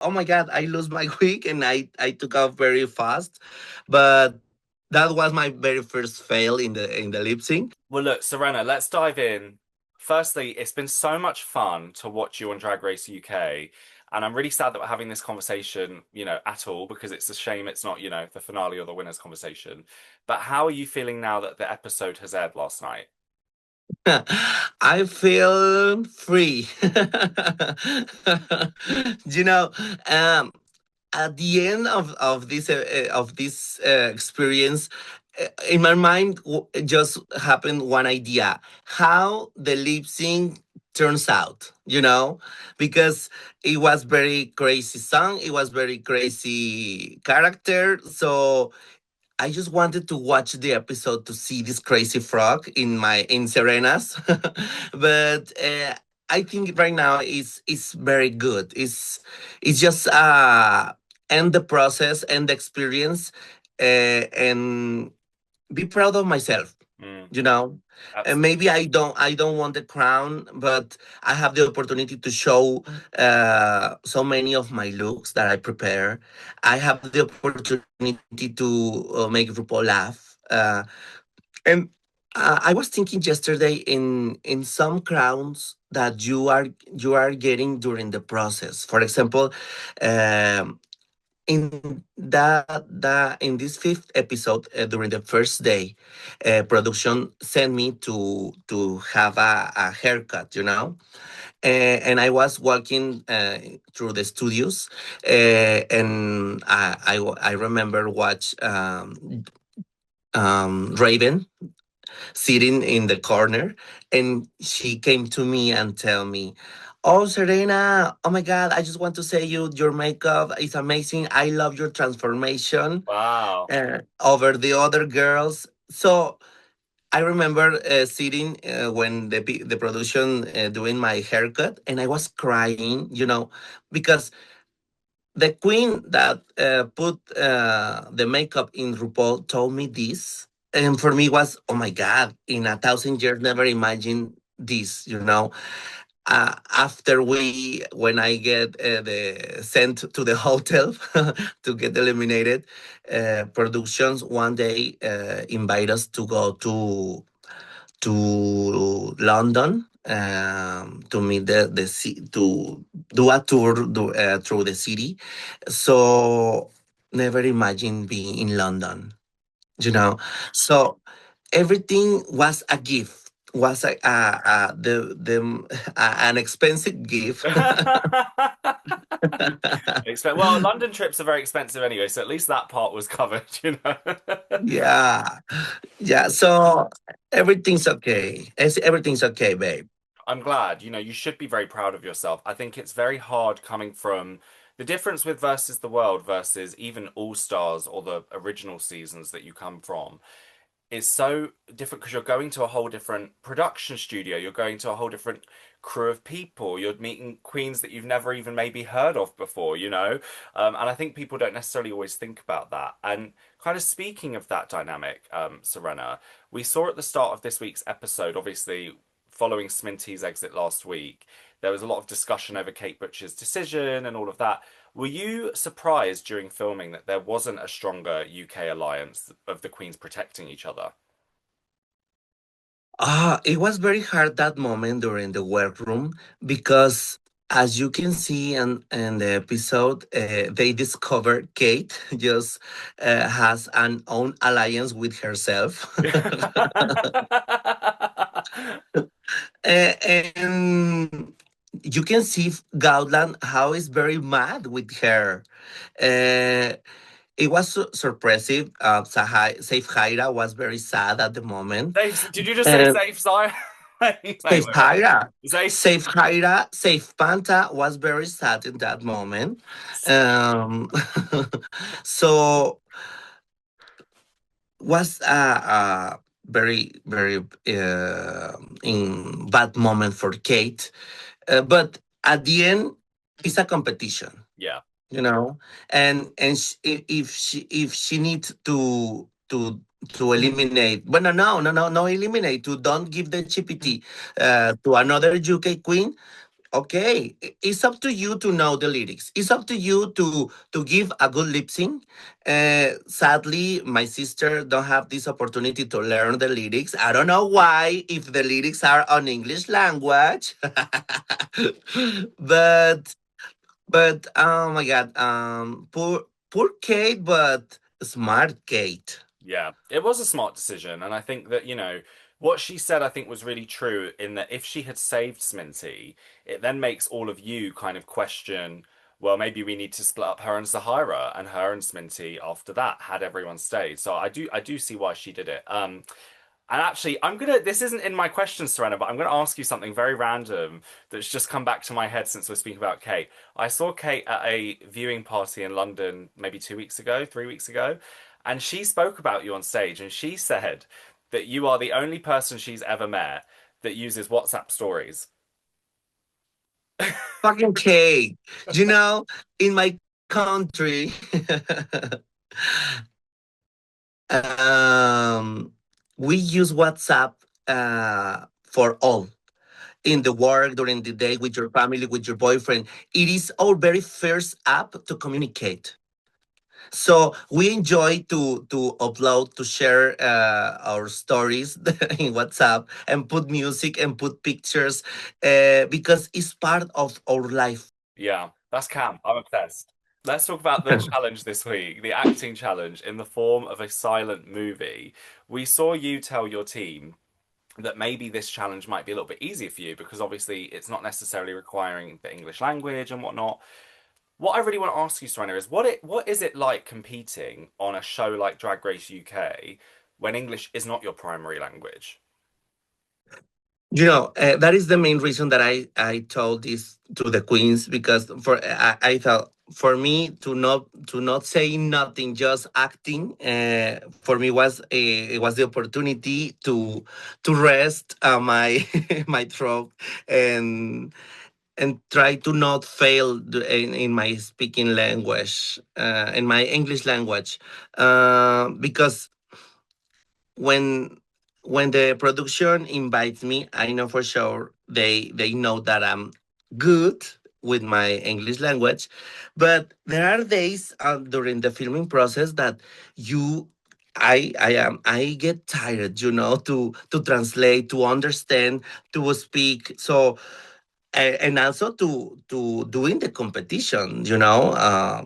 oh my God, I lost my wig, and I took off very fast. But that was my very first fail in the lip sync. Well, look, Serena, let's dive in. Firstly, it's been so much fun to watch you on Drag Race UK. And I'm really sad that we're having this conversation, at all, because it's a shame it's not, the finale or the winners conversation. But how are you feeling now that the episode has aired last night? I feel free. you know, um, at the end of this experience, in my mind just happened one idea: how the lip sync turns out. Because it was very crazy song, it was very crazy character, so I just wanted to watch the episode to see this crazy frog in Serena's, but I think right now is very good. It's just end the process, end the experience, and be proud of myself. Mm, You know, and absolutely. maybe I don't want the crown, but I have the opportunity to show so many of my looks that I prepare. I have the opportunity to make RuPaul laugh, and I was thinking yesterday in some crowns that you are getting during the process. For example, um, in this fifth episode, during the first day, production sent me to have a haircut, and I was walking through the studios, and I remember watch Raven sitting in the corner, and she came to me and tell me, "Oh, Serena, oh my God, I just want to say your makeup is amazing. I love your transformation Wow. over the other girls." So I remember sitting when the production doing my haircut, and I was crying, because the queen that put the makeup in RuPaul told me this, and for me was, oh my God, in a thousand years, never imagined this. After when I get the sent to the hotel to get eliminated, productions one day invite us to go to London, to meet to do a tour through the city. So never imagine being in London, you know. So everything was a gift. Was an expensive gift. Well, London trips are very expensive anyway, so at least that part was covered. Yeah, yeah. So everything's okay. Everything's okay, babe. I'm glad. You should be very proud of yourself. I think it's very hard coming from the difference with versus the world versus even All Stars or the original seasons that you come from. Is so different because you're going to a whole different production studio. You're going to a whole different crew of people. You're meeting queens that you've never even maybe heard of before. And I think people don't necessarily always think about that. And kind of speaking of that dynamic, Serena, we saw at the start of this week's episode, obviously following Sminty's exit last week, there was a lot of discussion over Kate Butcher's decision and all of that. Were you surprised during filming that there wasn't a stronger UK alliance of the queens protecting each other? It was very hard that moment during the workroom because, as you can see in the episode, they discover Kate just has an own alliance with herself. And you can see Gaudland how is very mad with her. Uh, it was surprising. Safe Haira was very sad at the moment. Safe, did you just say safe side? Wait, Safe wait. Hira. Safe. Safe Hira, Safe Panta was very sad in that moment. Um, so was a very, very in bad moment for Kate. But at the end, it's a competition, Yeah. you know, and if she needs to eliminate, but no, eliminate, to don't give the Chippy Tea to another UK queen. Okay, it's up to you to know the lyrics. It's up to you to give a good lip sync. Sadly, my sister don't have this opportunity to learn the lyrics. I don't know why, if the lyrics are on English language. but oh my god, poor Kate, but smart Kate. Yeah, it was a smart decision, and I think that, what she said, I think was really true in that if she had saved Sminty, it then makes all of you kind of question, well, maybe we need to split up her and Zahira, and her and Sminty after that had everyone stayed. So I do see why she did it. And actually, this isn't in my questions, Serena, but I'm gonna ask you something very random that's just come back to my head since we're speaking about Kate. I saw Kate at a viewing party in London maybe 2 weeks ago, 3 weeks ago, and she spoke about you on stage, and she said that you are the only person she's ever met that uses WhatsApp stories. Fucking Kate. You know, in my country, we use WhatsApp for all. In the work, during the day, with your family, with your boyfriend. It is our very first app to communicate. So we enjoy to upload, to share our stories in WhatsApp and put music and put pictures because it's part of our life. Yeah, that's camp. I'm obsessed. Let's talk about the challenge this week, the acting challenge in the form of a silent movie. We saw you tell your team that maybe this challenge might be a little bit easier for you because obviously it's not necessarily requiring the English language and whatnot. What I really want to ask you, Serena, is what is it like competing on a show like Drag Race UK when English is not your primary language? That is the main reason that I told this to the queens because I thought for me to not say nothing, just acting, for me was it was the opportunity to rest my my throat and try to not fail in my speaking language, in my English language, because when the production invites me, I know for sure they know that I'm good with my English language, but there are days during the filming process that you. I get tired, to translate, to understand, to speak. So and also to doing the competition, so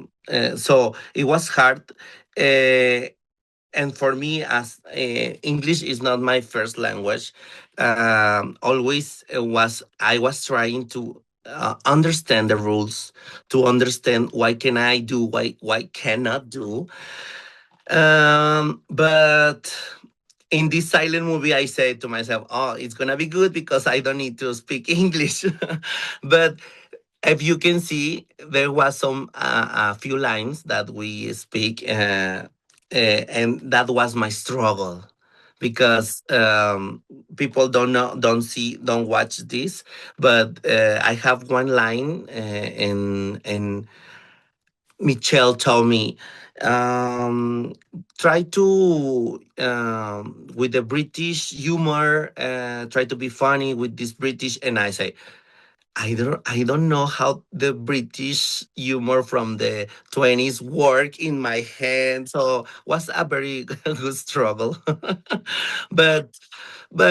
it was hard. And for me, as English is not my first language, always I was trying to understand the rules, to understand why can I do, why cannot do. But in this silent movie, I said to myself, "Oh, it's gonna be good because I don't need to speak English." But if you can see, there was a few lines that we speak, and that was my struggle because people don't watch this, but I have one line, and Michelle told me, um, try to with the British humor, try to be funny with this British, and I say I don't know how the British humor from the 20s work in my head. So was a very good struggle. but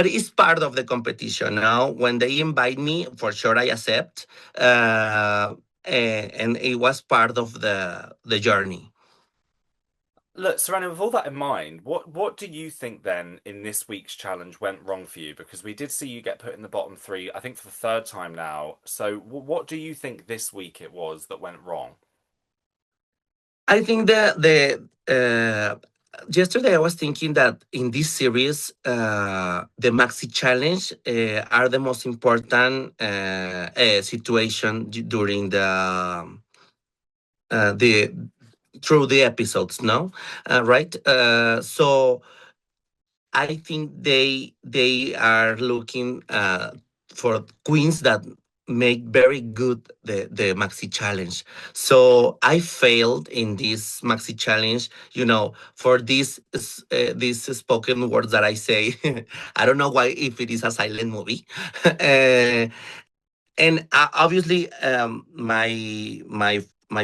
it's part of the competition now. When they invite me, for sure I accept. And it was part of the journey. Look, Serena, with all that in mind, what do you think then in this week's challenge went wrong for you? Because we did see you get put in the bottom three, I think for the third time now. So what do you think this week it was that went wrong? I think yesterday I was thinking that in this series, the maxi challenge are the most important situation during the through the episodes. No, right? So I think they are looking for queens that make very good the maxi challenge. So I failed in this maxi challenge. For these spoken words that I say, I don't know why if it is a silent movie. uh, And obviously, my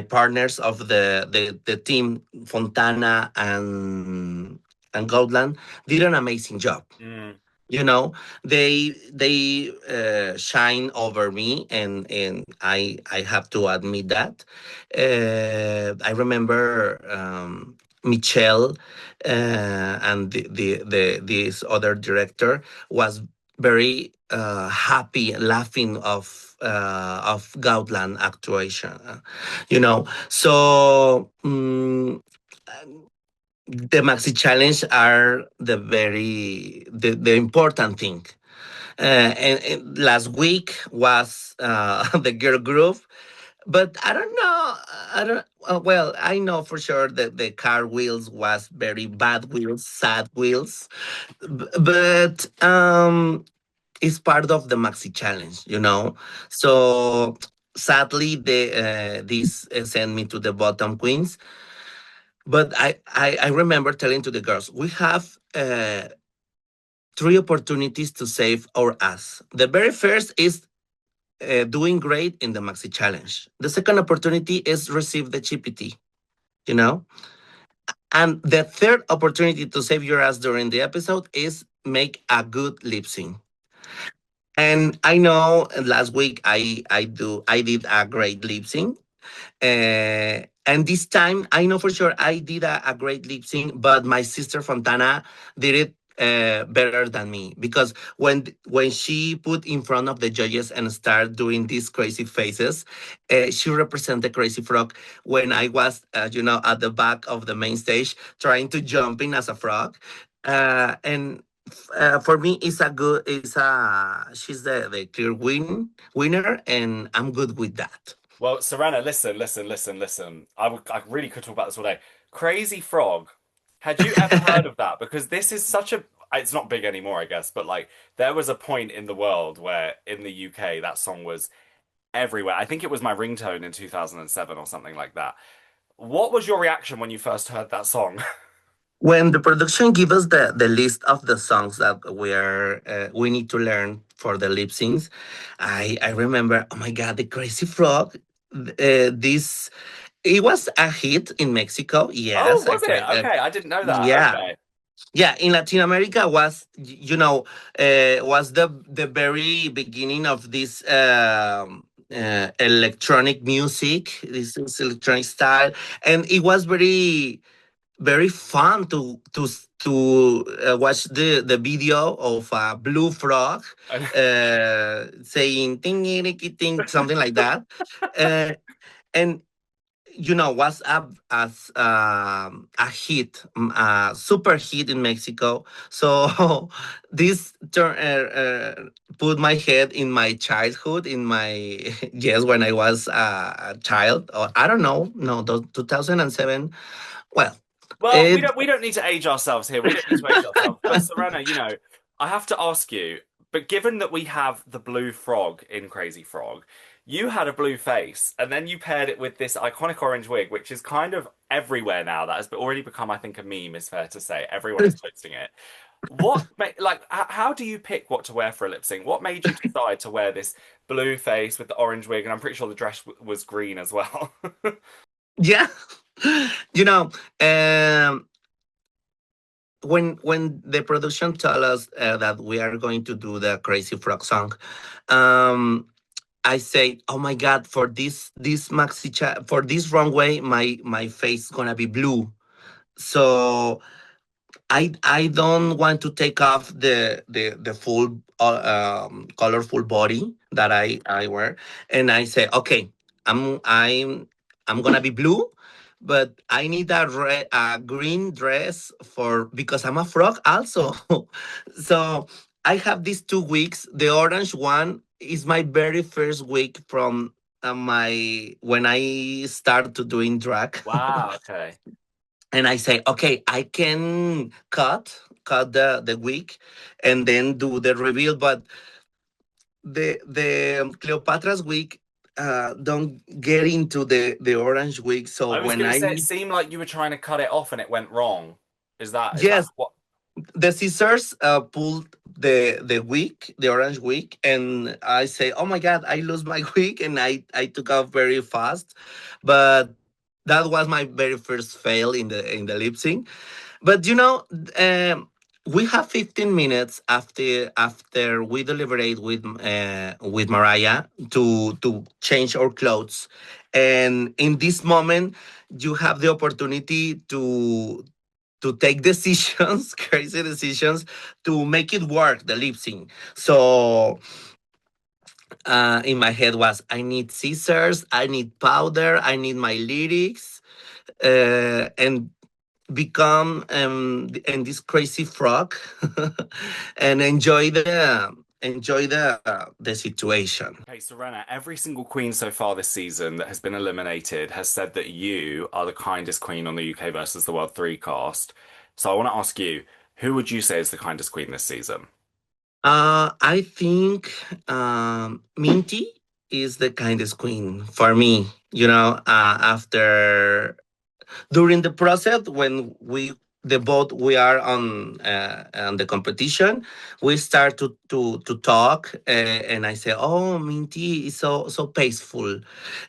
partners of the team, Fontana and Goldland, did an amazing job. Mm. You know, they shine over me, and I have to admit that. I remember Michelle and the this other director was very happy laughing of Gautland actuation, you know. So the maxi challenge are the important thing. And last week was the girl group, but I don't know. I don't. Well, I know for sure that the car wheels was very bad wheels, sad wheels, but it's part of the maxi challenge, you know. So sadly, this sent me to the bottom queens. But I remember telling to the girls, we have three opportunities to save our ass. The very first is doing great in the maxi challenge. The second opportunity is receive the Chippy Tea, you know. And the third opportunity to save your ass during the episode is make a good lip sync. And I know last week I did a great lip sync. And this time, I know for sure I did a great lip sync, but my sister Fontana did it better than me, because when she put in front of the judges and start doing these crazy faces, she represented the crazy frog when I was, at the back of the main stage trying to jump in as a frog, and. For me, it's a good. It's a she's the clear winner, and I'm good with that. Well, Serena, listen. I really could talk about this all day. Crazy Frog. Had you ever heard of that? Because this is such a. It's not big anymore, I guess, but like there was a point in the world where in the UK that song was everywhere. I think it was my ringtone in 2007 or something like that. What was your reaction when you first heard that song? When the production give us the list of the songs that we need to learn for the lip syncs, I remember, oh my god, the Crazy Frog. This it was a hit in Mexico. Oh, Yes, was it? Okay, I didn't know that. yeah, Okay. yeah. In Latin America was, was the very beginning of this electronic music, this electronic style, and it was very fun to watch the video of a blue frog saying ting ting, something like that, uh, and was up as a hit, a super hit in Mexico. So this put my head in my childhood, in my yes, when I was a child, or I don't know, no, 2007. Well, Well, it we don't need to age ourselves here. We don't need to age ourselves. But Serena, I have to ask you, but given that we have the blue frog in Crazy Frog, you had a blue face, and then you paired it with this iconic orange wig, which is kind of everywhere now. That has already become, I think, a meme, is fair to say. Everyone is posting it. How do you pick what to wear for a lip sync? What made you decide to wear this blue face with the orange wig? And I'm pretty sure the dress was green as well. yeah. you know um when the production tell us that we are going to do the Crazy Frog song, um I say, oh my god, for this for this runway, my face is gonna be blue. So I don't want to take off the full colorful body that I wear, and I say, okay, I'm gonna be blue, but I need a green dress for, because I'm a frog also. So I have these 2 weeks. The orange one is my very first week from my when I started to doing drag. Wow, okay. And I say, okay, I can cut the wig and then do the reveal, but the Cleopatra's wig don't get into the orange wig. So I was when going to I say it seemed like you were trying to cut it off and it went wrong. Is that yes, what? the scissors pulled. the wig, the orange wig, and I say, "Oh my God, I lost my wig," and I took off very fast, but that was my very first fail in the lip sync. But we have 15 minutes after we deliberate with Mariah to change our clothes, and in this moment, you have the opportunity to take decisions, crazy decisions, to make it work, the lip sync. So in my head was, I need scissors, I need powder, I need my lyrics, and become in this crazy frog and enjoy the situation. Okay, Serena, every single queen so far this season that has been eliminated has said that you are the kindest queen on the UK versus the World 3 cast. So I want to ask you, who would you say is the kindest queen this season? I think Minty is the kindest queen for me. After during the process when we are on the competition, we start to talk, and I say, "Oh, Minty is so peaceful,"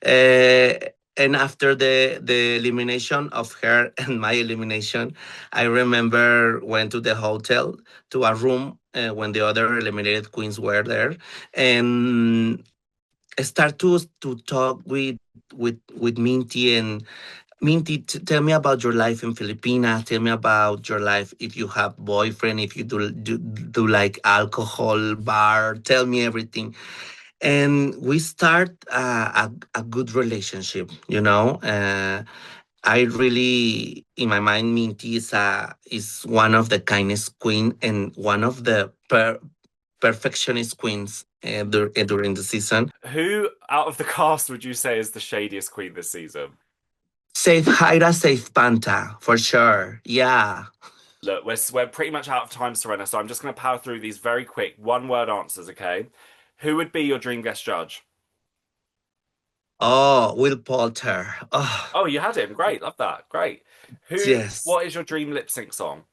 uh, and after the elimination of her and my elimination, I remember went to the hotel, to a room, when the other eliminated queens were there, and start to talk with Minty. And Minty, tell me about your life in Filipinas. Tell me about your life, if you have boyfriend, if you do like alcohol, bar. Tell me everything. And we start a good relationship. I really, in my mind, Minty is one of the kindest queen and one of the perfectionist queens during the season. Who out of the cast would you say is the shadiest queen this season? Safe Hira, safe Panta, for sure. Yeah. Look, we're pretty much out of time, Serena, so I'm just going to power through these very quick one-word answers, okay? Who would be your dream guest judge? Oh, Will Poulter. Oh, Oh, you had him. Great, love that. Great. yes. What is your dream lip sync song?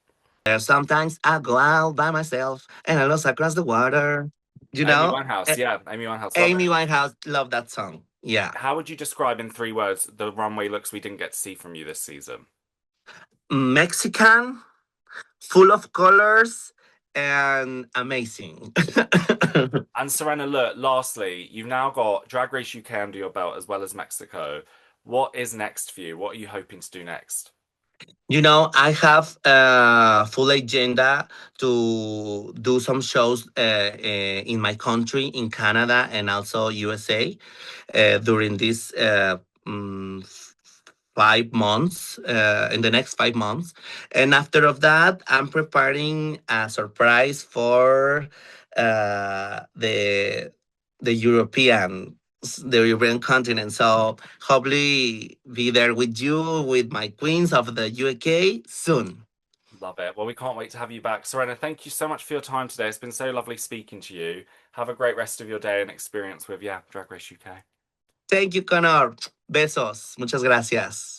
Sometimes I go out by myself and I lost across the water. You Amy know, Winehouse. A- Yeah, Amy Winehouse. Love it. Amy Winehouse, love that song. Yeah. How would you describe in 3 words the runway looks we didn't get to see from you this season? Mexican, full of colors, and amazing. And Serena, look, lastly, you've now got Drag Race UK under your belt as well as Mexico. What is next for you? What are you hoping to do next? I have a full agenda to do some shows in my country, in Canada, and also USA during this mm, 5 months, in the next 5 months. And after of that, I'm preparing a surprise for uh, the the European the European continent. So hopefully be there with you, with my queens of the UK soon. Love it. Well, we can't wait to have you back. Serena, thank you so much for your time today. It's been so lovely speaking to you. Have a great rest of your day and experience with, yeah, Drag Race UK. Thank you, Connor. Besos. Muchas gracias.